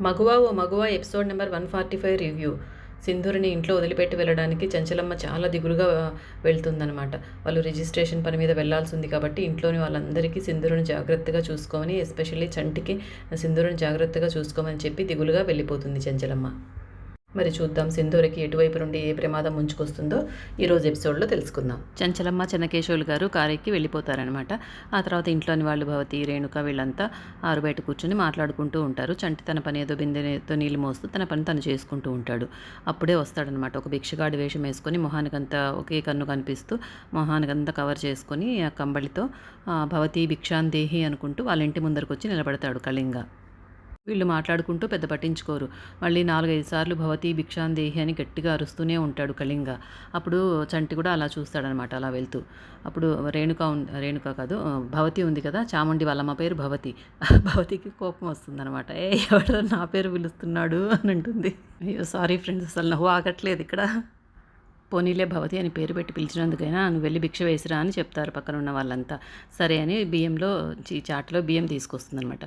మగువా ఓ మగువా episode number 145 review. సింధూరిని ఇంట్లో వదిలిపెట్టి వెళ్ళడానికి చంచలమ్మ చాలా దిగులుగా వెళ్తుందనమాట. వాళ్ళు రిజిస్ట్రేషన్ పని మీద వెళ్లాల్సి ఉంది కాబట్టి ఇంట్లోని వాళ్ళందరికీ సింధూరుని జాగ్రత్తగా చూసుకోమని, ఎస్పెషల్లీ చంటికి సింధూరుని జాగ్రత్తగా చూసుకోమని చెప్పి దిగులుగా వెళ్ళిపోతుంది చంచలమ్మ. మరి చూద్దాం సింధూరకి ఎటువైపు నుండి ఏ ప్రమాదం ముంచుకొస్తుందో ఈరోజు ఎపిసోడ్లో తెలుసుకుందాం. చంచలమ్మ చెన్నకేశవులు గారు కారెక్కి వెళ్ళిపోతారనమాట. ఆ తర్వాత ఇంట్లోని వాళ్ళు భవతి, రేణుక వీళ్ళంతా ఆరు బయట కూర్చొని మాట్లాడుకుంటూ ఉంటారు. చంటి తన పని ఏదో బిందెతో నీళ్ళు మోస్తూ తన పని తను చేసుకుంటూ ఉంటాడు. అప్పుడే వస్తాడనమాట ఒక భిక్షగాడి వేషం వేసుకొని, మొహానికంతా ఒకే కన్ను కనిపిస్తూ మొహానికంతా కవర్ చేసుకొని ఆ కంబళితో భవతి భిక్షాందేహి అనుకుంటూ వాళ్ళ ఇంటి ముందరకు వచ్చి నిలబడతాడు కళింగ. వీళ్ళు మాట్లాడుకుంటూ పెద్ద పట్టించుకోరు. మళ్ళీ 4-5 సార్లు భవతి భిక్షాందేహి అని గట్టిగా అరుస్తూనే ఉంటాడు కళింగ. అప్పుడు చంటి కూడా అలా చూస్తాడనమాట అలా వెళ్తూ. అప్పుడు రేణుక కాదు, భవతి ఉంది కదా, చాముండి వాళ్ళమ్మ పేరు భవతి. భవతికి కోపం వస్తుందనమాట. ఎవడో నా పేరు పిలుస్తున్నాడు అని అంటుంది. అయ్యో సారీ ఫ్రెండ్స్, అసలు నవ్వు ఆగట్లేదు ఇక్కడ. పోనీలే భవతి అని పేరు పెట్టి పిలిచినందుకైనా నువ్వు వెళ్ళి భిక్ష వేసిరా అని చెప్తారు పక్కన ఉన్న వాళ్ళంతా. సరే అని చాటలో బియ్యం తీసుకొస్తుందనమాట.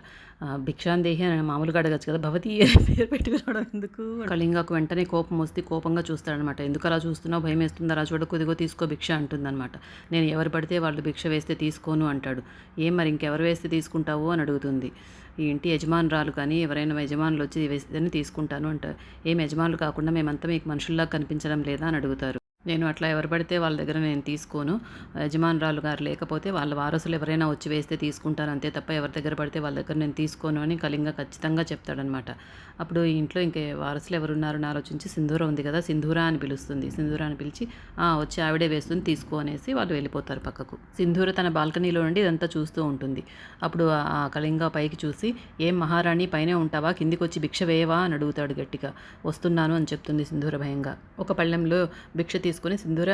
భిక్షాందేహి అని మామూలుగా అడగచ్చు కదా, భవతి అని పేరు పెట్టి పిలవడం ఎందుకు? కళింగకు వెంటనే కోపం వస్తే కోపంగా చూస్తాడనమాట. ఎందుకు అలా చూస్తున్నావు, భయం వేస్తుంది, అలా చూడ కొద్దిగో తీసుకో భిక్ష అంటుందన్నమాట. నేను ఎవరు పడితే వాళ్ళు భిక్ష వేస్తే తీసుకోను అంటాడు. ఏం మరి ఇంకెవరు వేస్తే తీసుకుంటావు అని అడుగుతుంది. ఈ ఇంటి యజమానురాలు కానీ ఎవరైనా యజమానులు వచ్చి వేస్తేనే తీసుకుంటాను అంటారు. ఏం యజమానులు కాకుండా మేమంతా మీకు మనుషుల్లా కనిపించడం లేదా అని అడుగుతారు. నేను అట్లా ఎవరు పడితే వాళ్ళ దగ్గర నేను తీసుకోను. యజమానురాలు గారు లేకపోతే వాళ్ళ వారసులు ఎవరైనా వచ్చి వేస్తే తీసుకుంటాను అంతే తప్ప ఎవరి దగ్గర పడితే వాళ్ళ దగ్గర నేను తీసుకోను అని కళింగ ఖచ్చితంగా చెప్తాడనమాట. అప్పుడు ఇంట్లో ఇంకే వారసులు ఎవరున్నారని ఆలోచించి సింధూర ఉంది కదా, సింధూర అని పిలుస్తుంది. సింధూర అని పిలిచి వచ్చి ఆవిడే వేస్తుంది తీసుకో అనేసి వాళ్ళు వెళ్ళిపోతారు పక్కకు. సింధూర తన బాల్కనీలో నుండి ఇదంతా చూస్తూ ఉంటుంది. అప్పుడు ఆ కళింగ పైకి చూసి, ఏం మహారాణి పైనే ఉంటావా, కిందికి వచ్చి భిక్ష వేయవా అని అడుగుతాడు గట్టిగా. వస్తున్నాను అని చెప్తుంది సింధూర భయంగా. ఒక పళ్ళెంలో భిక్ష తీసుకుని సింధూర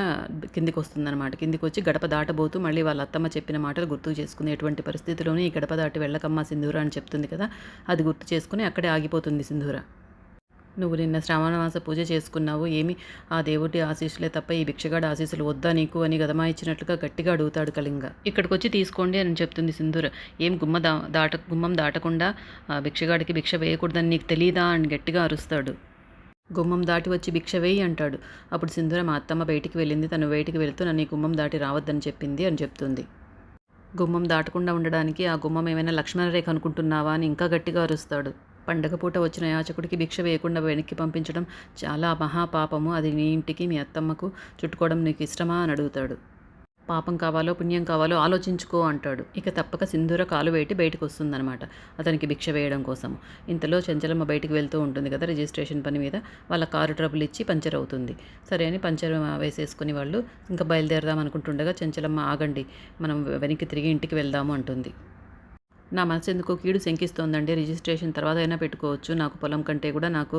కిందికి వస్తుందన్నమాట. కిందికి వచ్చి గడప దాటబోతూ మళ్ళీ వాళ్ళ అత్తమ్మ చెప్పిన మాటలు గుర్తు చేసుకుంది. ఎటువంటి పరిస్థితిలోనూ ఈ గడప దాటి వెళ్ళకమ్మా సింధూర అని చెప్తుంది కదా, అది గుర్తు చేసుకుని అక్కడే ఆగిపోతుంది సింధూర. నువ్వు నిన్న శ్రావణమాస పూజ చేసుకున్నావు, ఏమి ఆ దేవుడి ఆశీస్సులే తప్ప ఈ భిక్షగాడి ఆశీస్సులు వద్దా నీకు అని గదమా ఇచ్చినట్లుగా గట్టిగా అడుగుతాడు కళింగ. ఇక్కడికి వచ్చి తీసుకోండి అని చెప్తుంది సింధూర. ఏం గుమ్మం దాటకుండా భిక్షగాడికి భిక్ష వేయకూడదని నీకు తెలీదా అని గట్టిగా అరుస్తాడు. గుమ్మం దాటి వచ్చి భిక్ష వేయి అంటాడు. అప్పుడు సింధూర మా అత్తమ్మ బయటికి వెళ్ళింది, తను బయటికి వెళ్తూ నన్ను ఈ గుమ్మం దాటి రావద్దని చెప్పింది అని చెప్తుంది. గుమ్మం దాటకుండా ఉండడానికి ఆ గుమ్మం ఏమైనా లక్ష్మణరేఖ అనుకుంటున్నావా అని ఇంకా గట్టిగా అరుస్తాడు. పండగ పూట వచ్చిన యాచకుడికి భిక్ష వేయకుండా వెనక్కి పంపించడం చాలా మహాపాపము. అది నీ ఇంటికి మీ అత్తమ్మకు చుట్టుకోవడం నీకు ఇష్టమా అని అడుగుతాడు. పాపం కావాలో పుణ్యం కావాలో ఆలోచించుకో అంటాడు. ఇక తప్పక సింధూర కాలు వేటి బయటకు వస్తుందన్నమాట అతనికి భిక్ష వేయడం కోసం. ఇంతలో చంచలమ్మ బయటికి వెళ్తూ ఉంటుంది కదా రిజిస్ట్రేషన్ పని మీద. వాళ్ళ కారు ట్రబుల్ ఇచ్చి పంచర్ అవుతుంది. సరే అని పంచర్ వేసేసుకుని వాళ్ళు ఇంకా బయలుదేరదాం అనుకుంటుండగా చంచలమ్మ ఆగండి, మనం వెనక్కి తిరిగి ఇంటికి వెళ్దాము అంటుంది. నా మనసు ఎందుకో కీడు శంకిస్తోందండి, రిజిస్ట్రేషన్ తర్వాత అయినా పెట్టుకోవచ్చు, నాకు పొలం కంటే కూడా నాకు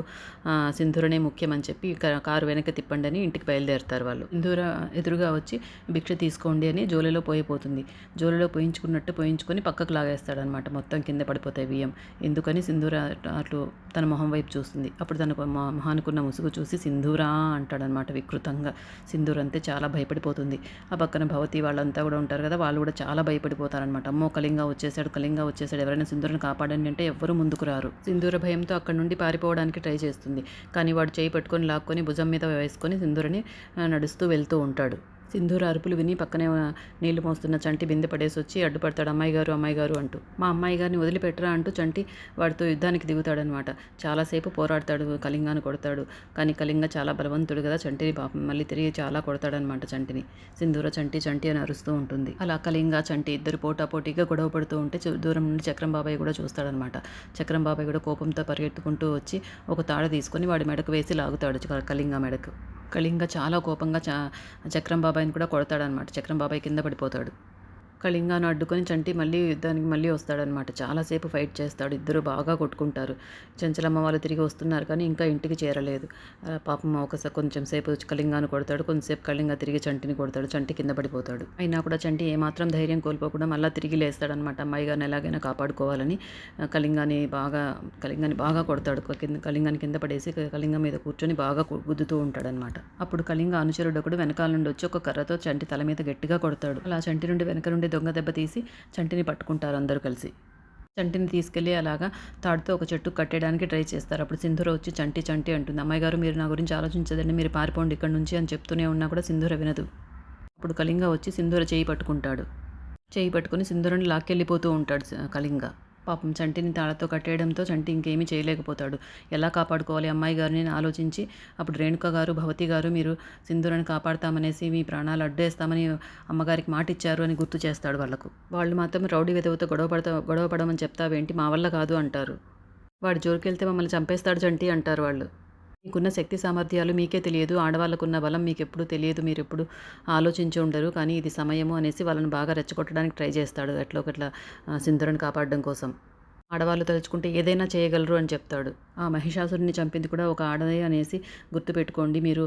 సింధూరనే ముఖ్యమని చెప్పి కారు వెనక్కి తిప్పండి అని ఇంటికి బయలుదేరుతారు వాళ్ళు. సింధూర ఎదురుగా వచ్చి భిక్ష తీసుకోండి అని జోలిలో పోయిపోతుంది. జోలిలో పోయించుకొని పక్కకు లాగేస్తాడనమాట. మొత్తం కింద పడిపోతాయి బియ్యం. ఎందుకని సింధూర అటు తన మొహం వైపు చూస్తుంది. అప్పుడు తన మొహానుకున్న ముసుగు చూసి సింధూరా అంటాడనమాట వికృతంగా. సింధూర అంతే చాలా భయపడిపోతుంది. ఆ పక్కన భవతి వాళ్ళంతా కూడా ఉంటారు కదా, వాళ్ళు కూడా చాలా భయపడిపోతారనమాట. అమ్మో కళింగ వచ్చేసాడు, ఎవరైనా సింధూరను కాపాడండి అంటే ఎవ్వరూ ముందుకు రారు. సింధూర భయంతో అక్కడి నుండి పారిపోవడానికి ట్రై చేస్తుంది. కానీ వాడు చేయి పట్టుకొని లాక్కొని భుజం మీద వేసుకొని సింధూరని నడుస్తూ వెళ్తూ ఉంటాడు. సింధూర అరుపులు విని పక్కనే నీళ్లు మోస్తున్న చంటి బిందె పడేసి వచ్చి అడ్డుపడతాడు. అమ్మాయి గారు అంటూ. మా అమ్మాయి గారిని వదిలిపెట్టరా అంటూ చంటి వాడితో యుద్ధానికి దిగుతాడనమాట. చాలాసేపు పోరాడతాడు, కళింగాను కొడతాడు. కానీ కళింగ చాలా బలవంతుడు కదా, చంటిని పాపం మళ్ళీ తిరిగి చాలా కొడతాడనమాట చంటిని. సింధూర చంటి అని అరుస్తూ ఉంటుంది. అలా కళింగ చంటి ఇద్దరు పోటాపోటీగా గొడవ పడుతూ ఉంటే దూరం నుండి చక్రం బాబాయ్ కూడా చూస్తాడనమాట. చక్రం బాబాయ్ కూడా కోపంతో పరిగెత్తుకుంటూ వచ్చి ఒక తాడ తీసుకొని వాడి మెడకు వేసి లాగుతాడు కళింగ మెడకు. కళింగ చాలా కోపంగా చక్రం బాబాయ్ని కూడా కొడతాడనమాట. చక్రం బాబాయ్ కింద పడిపోతాడు. కళింగాను అడ్డుకొని చంటి మళ్ళీ యుద్ధానికి మళ్ళీ వస్తాడనమాట. చాలాసేపు ఫైట్ చేస్తాడు. ఇద్దరు బాగా కొట్టుకుంటారు. చంచలమ్మ వాళ్ళు తిరిగి వస్తున్నారు కానీ ఇంకా ఇంటికి చేరలేదు. పాపం కొంచెం సేపు కళింగాను కొడతాడు, కొంచెంసేపు కళింగ తిరిగి చంటిని కొడతాడు. చంటి కింద పడిపోతాడు. అయినా కూడా చంటి ఏమాత్రం ధైర్యం కోల్పోకుండా మళ్ళీ తిరిగి లేస్తాడనమాట. అమ్మాయి గారిని ఎలాగైనా కాపాడుకోవాలని కళింగాని బాగా కొడతాడు. కళింగాని కింద పడేసి కళింగ మీద కూర్చొని బాగా గుద్దుతూ ఉంటాడనమాట. అప్పుడు కళింగ అనుచరుడు ఒకడు వెనకాల నుండి వచ్చి ఒక కర్రతో చంటి తల మీద గట్టిగా కొడతాడు. అలా చంటి నుండి వెనక నుండి దొంగ దెబ్బ తీసి చంటిని పట్టుకుంటారు అందరూ కలిసి. చంటిని తీసుకెళ్ళి అలాగా తాడుతో ఒక చెట్టుకు కట్టేయడానికి ట్రై చేస్తారు. అప్పుడు సింధూర వచ్చి చంటి చంటి అంటుంది. అమ్మాయి గారు మీరు నా గురించి ఆలోచించదండి, మీరు పారిపోండి ఇక్కడి నుంచి అని చెప్తూనే ఉన్నా కూడా సింధూర వినదు. అప్పుడు కళింగ వచ్చి సింధూర చేయి పట్టుకుంటాడు. చేయి పట్టుకొని సింధూరని లాక్కెళ్ళిపోతూ ఉంటాడు కళింగ. పాపం చంటిని తాళతో కట్టేయడంతో చంటి ఇంకేమీ చేయలేకపోతాడు. ఎలా కాపాడుకోవాలి అమ్మాయి గారిని అని ఆలోచించి అప్పుడు రేణుక గారు, భవతి గారు మీరు సింధూరని కాపాడతామనేసి మీ ప్రాణాలు అడ్డేస్తామని అమ్మగారికి మాటిచ్చారు అని గుర్తు చేస్తాడు వాళ్ళకు. వాళ్ళు మాత్రం రౌడీ విధవతో గొడవ పడమని చెప్తావేంటి, మా వల్ల కాదు అంటారు. వాడి జోలికెళ్తే మమ్మల్ని చంపేస్తాడు చంటి అంటారు వాళ్ళు. మీకున్న శక్తి సామర్థ్యాలు మీకే తెలియదు, ఆడవాళ్ళకున్న బలం మీకెప్పుడు తెలియదు, మీరెప్పుడు ఆలోచించి ఉండరు, కానీ ఇది సమయము అనేసి వాళ్ళని బాగా రెచ్చగొట్టడానికి ట్రై చేస్తాడు ఎట్లో ఒకట్లా సింధూరని కాపాడడం కోసం. ఆడవాళ్ళు తలుచుకుంటే ఏదైనా చేయగలరు అని చెప్తాడు. ఆ మహిషాసురుడిని చంపింది కూడా ఒక ఆడదే అనేసి గుర్తుపెట్టుకోండి. మీరు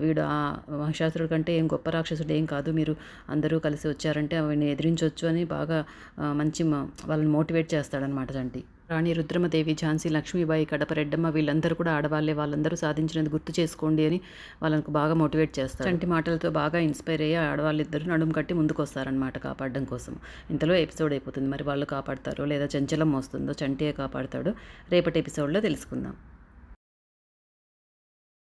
వీడు ఆ మహిషాసురుడి కంటే ఏం గొప్ప రాక్షసుడు ఏం కాదు, మీరు అందరూ కలిసి వచ్చారంటే ఆవిడని ఎదిరించవచ్చు అని బాగా మంచి వాళ్ళని మోటివేట్ చేస్తాడనమాట చంటి. రాణి రుద్రమదేవి, ఝాన్సీ లక్ష్మీబాయి, కడప రెడ్డమ్మ వీళ్ళందరూ కూడా ఆడవాళ్ళే, వాళ్ళందరూ సాధించినది గుర్తు చేసుకోండి అని వాళ్ళకు బాగా మోటివేట్ చేస్తారు. చంటి మాటలతో బాగా ఇన్స్పైర్ అయ్యి ఆడవాళ్ళిద్దరూ నడుము కట్టి ముందుకు వస్తారనమాట కాపాడడం కోసం. ఇంతలో ఎపిసోడ్ అయిపోతుంది. మరి వాళ్ళు కాపాడతారో లేదా చంచలం వస్తుందో, చంటియే కాపాడతాడో రేపటి ఎపిసోడ్లో తెలుసుకుందాం.